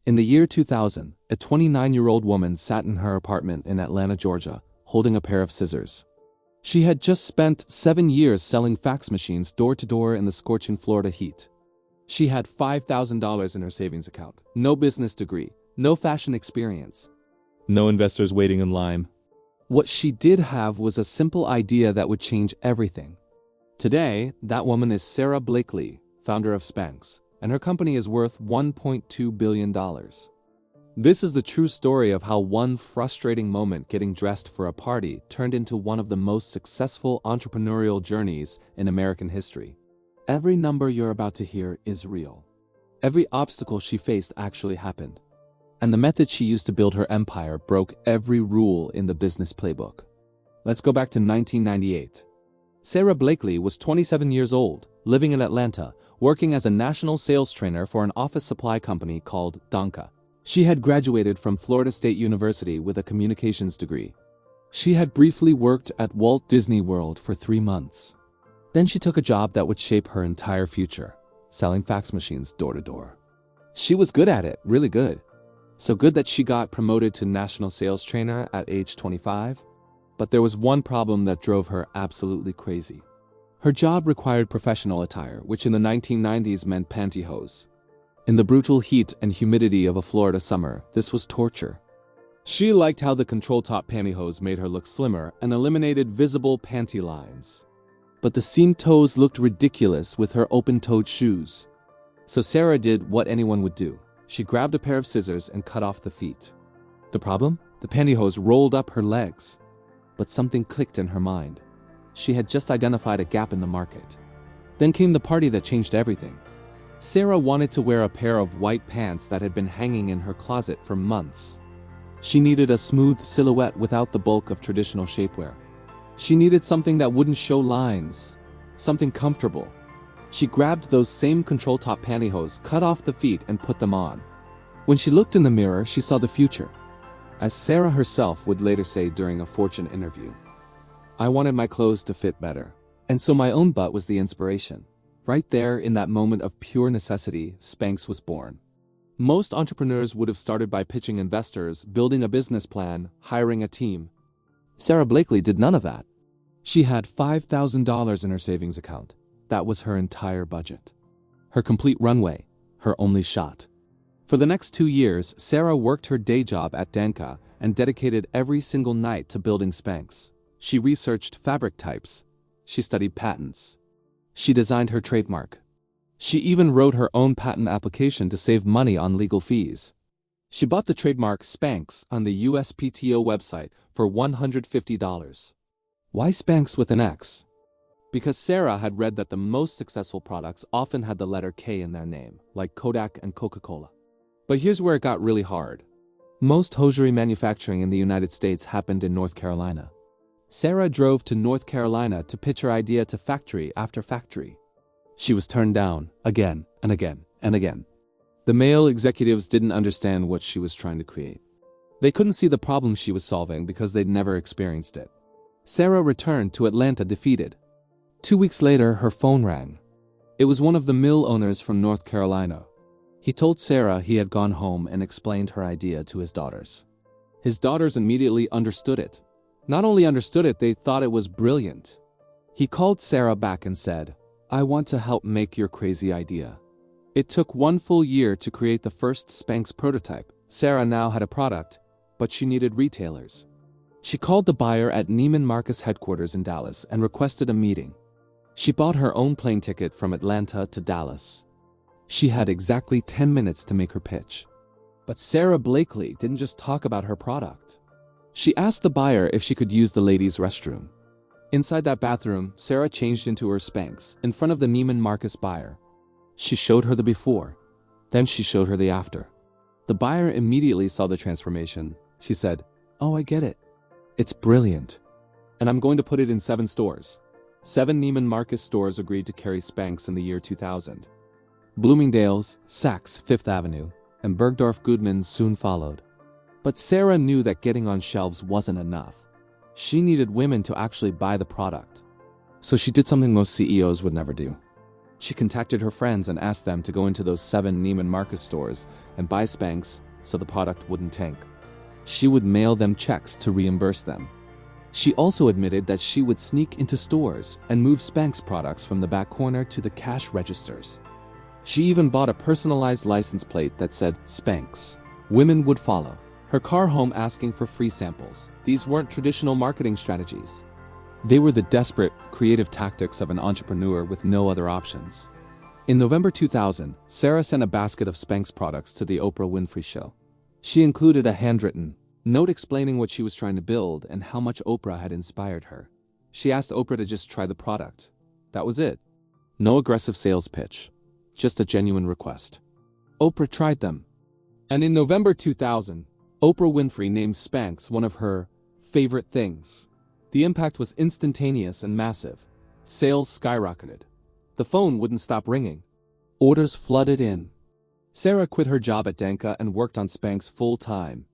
In the year 2000, a 29-year-old woman sat in her apartment in Atlanta, Georgia, holding a pair of scissors. She had just spent 7 years selling fax machines door to door in the scorching Florida heat. She had $5,000 in her savings account, no business degree, no fashion experience, no investors waiting in line. What she did have was a simple idea that would change everything. Today, that woman is Sara Blakely, founder of Spanx, and her company is worth $1.2 billion. This is the true story of how one frustrating moment getting dressed for a party turned into one of the most successful entrepreneurial journeys in American history. Every number you're about to hear is real. Every obstacle she faced actually happened. And the method she used to build her empire broke every rule in the business playbook. Let's go back to 1998. Sara Blakely was 27 years old, living in Atlanta, working as a national sales trainer for an office supply company called Donka. She had graduated from Florida State University with a communications degree. She had briefly worked at Walt Disney World for 3 months. Then she took a job that would shape her entire future, selling fax machines door to door. She was good at it, really good. So good that she got promoted to national sales trainer at age 25. But there was one problem that drove her absolutely crazy. Her job required professional attire, which in the 1990s meant pantyhose. In the brutal heat and humidity of a Florida summer, this was torture. She liked how the control-top pantyhose made her look slimmer and eliminated visible panty lines. But the seamed toes looked ridiculous with her open-toed shoes. So Sara did what anyone would do. She grabbed a pair of scissors and cut off the feet. The problem? The pantyhose rolled up her legs. But something clicked in her mind. She had just identified a gap in the market. Then came the party that changed everything. Sara wanted to wear a pair of white pants that had been hanging in her closet for months. She needed a smooth silhouette without the bulk of traditional shapewear. She needed something that wouldn't show lines, something comfortable. She grabbed those same control-top pantyhose, cut off the feet, and put them on. When she looked in the mirror, she saw the future. As Sara herself would later say during a Fortune interview, "I wanted my clothes to fit better. And so my own butt was the inspiration." Right there, in that moment of pure necessity, Spanx was born. Most entrepreneurs would have started by pitching investors, building a business plan, hiring a team. Sara Blakely did none of that. She had $5,000 in her savings account. That was her entire budget. Her complete runway, her only shot. For the next 2 years, Sara worked her day job at Donka and dedicated every single night to building Spanx. She researched fabric types. She studied patents. She designed her trademark. She even wrote her own patent application to save money on legal fees. She bought the trademark Spanx on the USPTO website for $150. Why Spanx with an X? Because Sara had read that the most successful products often had the letter K in their name, like Kodak and Coca-Cola. But here's where it got really hard. Most hosiery manufacturing in the United States happened in North Carolina. Sara drove to North Carolina to pitch her idea to factory after factory. She was turned down again and again and again. The male executives didn't understand what she was trying to create. They couldn't see the problem she was solving because they'd never experienced it. Sara returned to Atlanta defeated. 2 weeks later, her phone rang. It was one of the mill owners from North Carolina. He told Sara he had gone home and explained her idea to his daughters. His daughters immediately understood it. Not only understood it, they thought it was brilliant. He called Sara back and said, "I want to help make your crazy idea." It took 1 full year to create the first Spanx prototype. Sara now had a product, but she needed retailers. She called the buyer at Neiman Marcus headquarters in Dallas and requested a meeting. She bought her own plane ticket from Atlanta to Dallas. She had exactly 10 minutes to make her pitch. But Sara Blakely didn't just talk about her product. She asked the buyer if she could use the ladies' restroom. Inside that bathroom, Sara changed into her Spanx in front of the Neiman Marcus buyer. She showed her the before, then she showed her the after. The buyer immediately saw the transformation. She said, "Oh, I get it. It's brilliant. And I'm going to put it in 7 stores." 7 Neiman Marcus stores agreed to carry Spanx in the year 2000. Bloomingdale's, Saks, Fifth Avenue, and Bergdorf Goodman soon followed. But Sara knew that getting on shelves wasn't enough. She needed women to actually buy the product. So she did something most CEOs would never do. She contacted her friends and asked them to go into those 7 Neiman Marcus stores and buy Spanx so the product wouldn't tank. She would mail them checks to reimburse them. She also admitted that she would sneak into stores and move Spanx products from the back corner to the cash registers. She even bought a personalized license plate that said Spanx. Women would follow her car home asking for free samples. These weren't traditional marketing strategies. They were the desperate, creative tactics of an entrepreneur with no other options. In November 2000, Sara sent a basket of Spanx products to the Oprah Winfrey Show. She included a handwritten note explaining what she was trying to build and how much Oprah had inspired her. She asked Oprah to just try the product. That was it. No aggressive sales pitch. Just a genuine request. Oprah tried them. And in November 2000, Oprah Winfrey named Spanx one of her favorite things. The impact was instantaneous and massive. Sales skyrocketed. The phone wouldn't stop ringing. Orders flooded in. Sara quit her job at Danka and worked on Spanx full-time.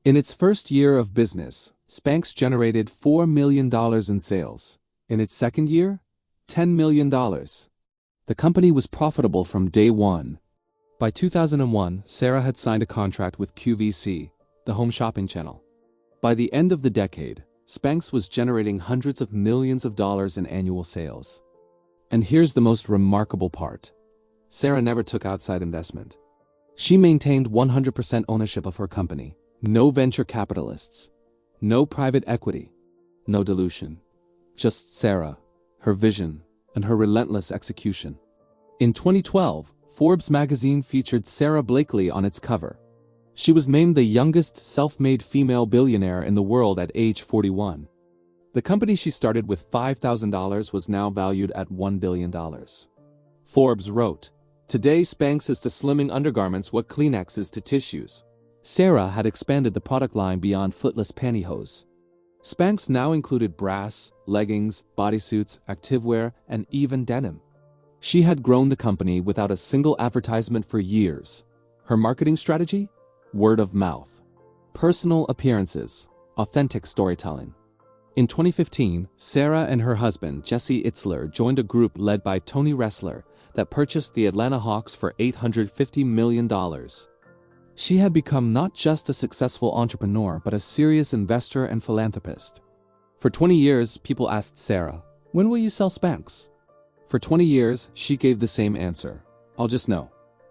In its first year of business, Spanx generated $4 million in sales. In its second year, $10 million. The company was profitable from day one. By 2001, Sara had signed a contract with QVC, the home shopping channel. By the end of the decade, Spanx was generating hundreds of millions of dollars in annual sales. And here's the most remarkable part. Sara never took outside investment. She maintained 100% ownership of her company. No venture capitalists. No private equity. No dilution. Just Sara, her vision, and her relentless execution. In 2012, Forbes magazine featured Sara Blakely on its cover. She was named the youngest self-made female billionaire in the world at age 41. The company she started with $5,000 was now valued at $1 billion. Forbes wrote, "Today Spanx is to slimming undergarments what Kleenex is to tissues." Sara had expanded the product line beyond footless pantyhose. Spanx now included brass, leggings, bodysuits, activewear, and even denim. She had grown the company without a single advertisement for years. Her marketing strategy? Word of mouth. Personal appearances. Authentic storytelling. In 2015, Sara and her husband, Jesse Itzler, joined a group led by Tony Ressler that purchased the Atlanta Hawks for $850 million. She had become not just a successful entrepreneur, but a serious investor and philanthropist. For 20 years, people asked Sara, "When will you sell Spanx?" For 20 years, she gave the same answer. "I'll just know."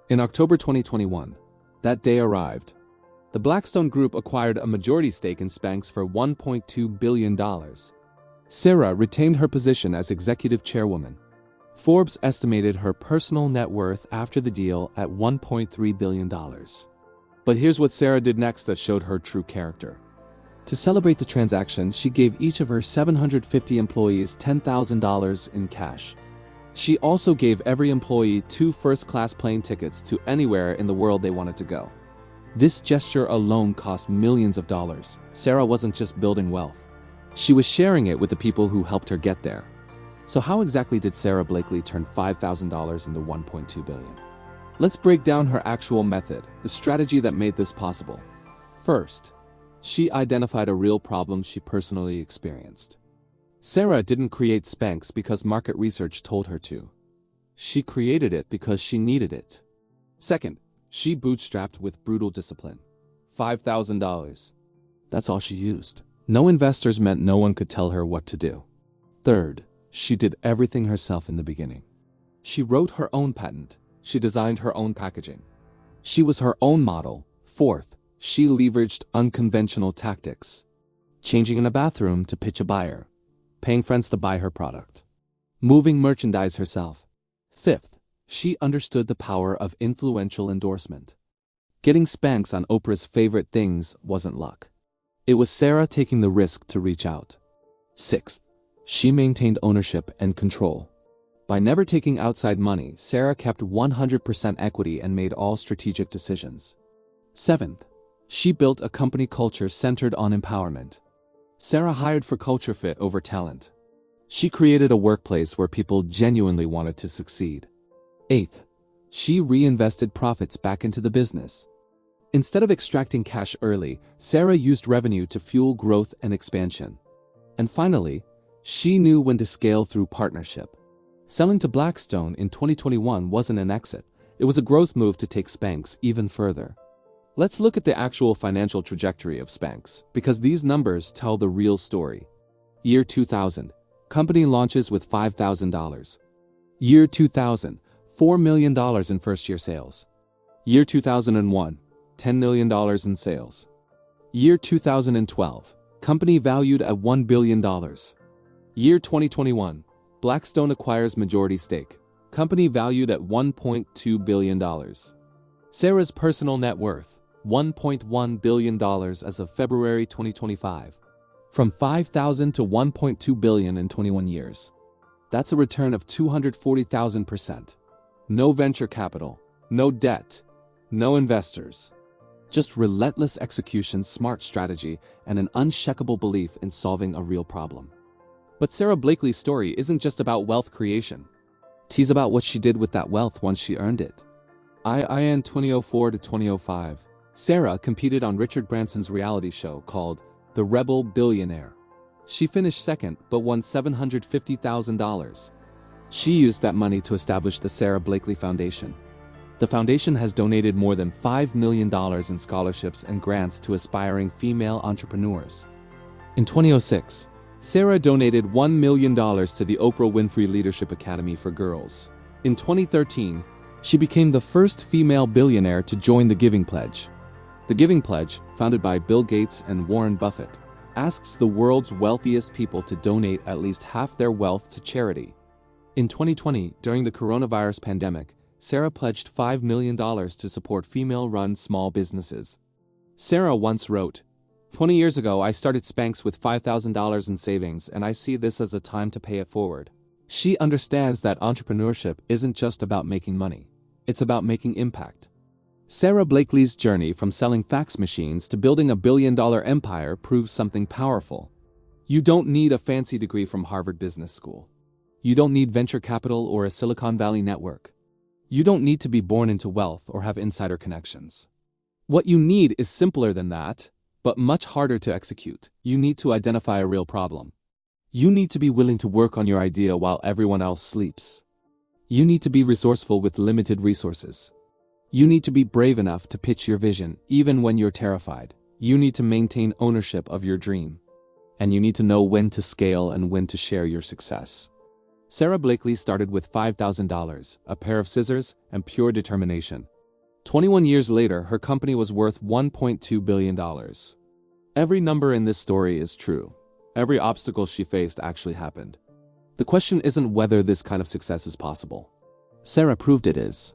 In October 2021, that day arrived. The Blackstone Group acquired a majority stake in Spanx for $1.2 billion. Sara retained her position as executive chairwoman. Forbes estimated her personal net worth after the deal at $1.3 billion. But here's what Sara did next that showed her true character. To celebrate the transaction, she gave each of her 750 employees $10,000 in cash. She also gave every employee 2 first-class plane tickets to anywhere in the world they wanted to go. This gesture alone cost millions of dollars. Sara wasn't just building wealth. She was sharing it with the people who helped her get there. So how exactly did Sara Blakely turn $5,000 into $1.2 billion? Let's break down her actual method, the strategy that made this possible. First, she identified a real problem she personally experienced. Sara didn't create Spanx because market research told her to. She created it because she needed it. Second, she bootstrapped with brutal discipline. $5,000. That's all she used. No investors meant no one could tell her what to do. Third, she did everything herself in the beginning. She wrote her own patent. She designed her own packaging. She was her own model. Fourth, she leveraged unconventional tactics. Changing in a bathroom to pitch a buyer. Paying friends to buy her product. Moving merchandise herself. Fifth, she understood the power of influential endorsement. Getting Spanx on Oprah's favorite things wasn't luck. It was Sara taking the risk to reach out. Sixth, she maintained ownership and control. By never taking outside money, Sara kept 100% equity and made all strategic decisions. Seventh, she built a company culture centered on empowerment. Sara hired for culture fit over talent. She created a workplace where people genuinely wanted to succeed. Eighth, she reinvested profits back into the business. Instead of extracting cash early, Sara used revenue to fuel growth and expansion. And finally, she knew when to scale through partnership. Selling to Blackstone in 2021 wasn't an exit, it was a growth move to take Spanx even further. Let's look at the actual financial trajectory of Spanx, because these numbers tell the real story. Year 2000. Company launches with $5,000. Year 2000. $4 million in first-year sales. Year 2001. $10 million in sales. Year 2012. Company valued at $1 billion. Year 2021. Blackstone acquires majority stake. Company valued at $1.2 billion. Sara's personal net worth, $1.1 billion as of February 2025. From $5,000 to $1.2 billion in 21 years. That's a return of 240,000%. No venture capital, no debt, no investors. Just relentless execution, smart strategy, and an unshakable belief in solving a real problem. But Sara Blakely's story isn't just about wealth creation. It's about what she did with that wealth once she earned it. In 2004 to 2005, Sara competed on Richard Branson's reality show called The Rebel Billionaire. She finished second but won $750,000. She used that money to establish the Sara Blakely Foundation. The foundation has donated more than $5 million in scholarships and grants to aspiring female entrepreneurs. In 2006, Sara donated $1 million to the Oprah Winfrey Leadership Academy for Girls. In 2013, she became the first female billionaire to join the Giving Pledge. The Giving Pledge, founded by Bill Gates and Warren Buffett, asks the world's wealthiest people to donate at least half their wealth to charity. In 2020, during the coronavirus pandemic, Sara pledged $5 million to support female-run small businesses. Sara once wrote, 20 years ago, I started Spanx with $5,000 in savings, and I see this as a time to pay it forward. She understands that entrepreneurship isn't just about making money. It's about making impact. Sara Blakely's journey from selling fax machines to building a billion-dollar empire proves something powerful. You don't need a fancy degree from Harvard Business School. You don't need venture capital or a Silicon Valley network. You don't need to be born into wealth or have insider connections. What you need is simpler than that, but much harder to execute. You need to identify a real problem. You need to be willing to work on your idea while everyone else sleeps. You need to be resourceful with limited resources. You need to be brave enough to pitch your vision, even when you're terrified. You need to maintain ownership of your dream. And you need to know when to scale and when to share your success. Sara Blakely started with $5,000, a pair of scissors, and pure determination. 21 years later, her company was worth $1.2 billion. Every number in this story is true. Every obstacle she faced actually happened. The question isn't whether this kind of success is possible. Sara proved it is.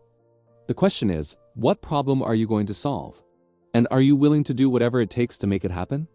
The question is, what problem are you going to solve? And are you willing to do whatever it takes to make it happen?